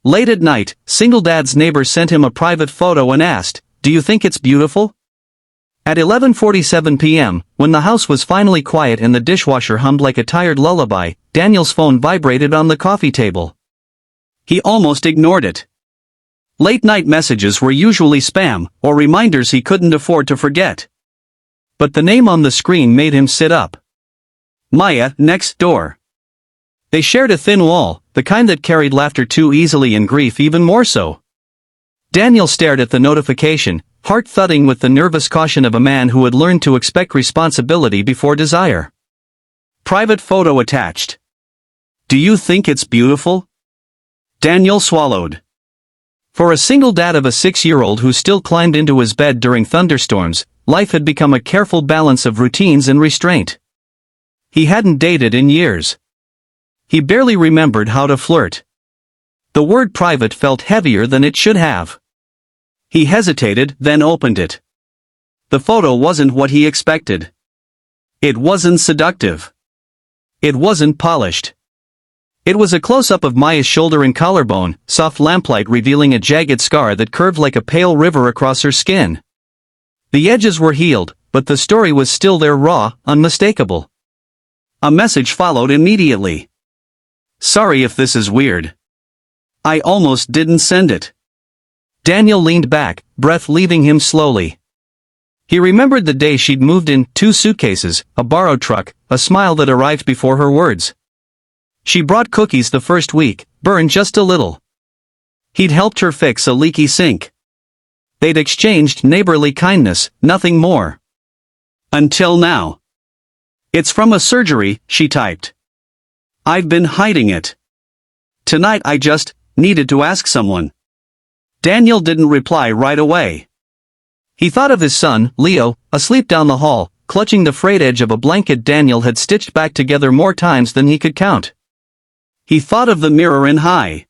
Late at night, Single Dad's neighbor sent him a private photo and asked, "Do you think it's beautiful?" At 11:47 p.m., when the house was finally quiet and the dishwasher hummed like a tired lullaby, Daniel's phone vibrated on the coffee table. He almost ignored it. Late-night messages were usually spam, or reminders he couldn't afford to forget. But the name on the screen made him sit up. Maya, next door. They shared a thin wall, the kind that carried laughter too easily and grief even more so. Daniel stared at the notification, heart thudding with the nervous caution of a man who had learned to expect responsibility before desire. Private photo attached. Do you think it's beautiful? Daniel swallowed. For a single dad of a 6-year-old who still climbed into his bed during thunderstorms, life had become a careful balance of routines and restraint. He hadn't dated in years. He barely remembered how to flirt. The word private felt heavier than it should have. He hesitated, then opened it. The photo wasn't what he expected. It wasn't seductive. It wasn't polished. It was a close-up of Maya's shoulder and collarbone, soft lamplight revealing a jagged scar that curved like a pale river across her skin. The edges were healed, but the story was still there, raw, unmistakable. A message followed immediately. "Sorry if this is weird. I almost didn't send it." Daniel leaned back, breath leaving him slowly. He remembered the day she'd moved in 2 suitcases, a borrowed truck, a smile that arrived before her words. She brought cookies the first week, burned just a little. He'd helped her fix a leaky sink. They'd exchanged neighborly kindness, nothing more. Until now. "It's from a surgery," she typed. "I've been hiding it. Tonight I just needed to ask someone." Daniel didn't reply right away. He thought of his son, Leo, asleep down the hall, clutching the frayed edge of a blanket Daniel had stitched back together more times than he could count. He thought of the mirror in high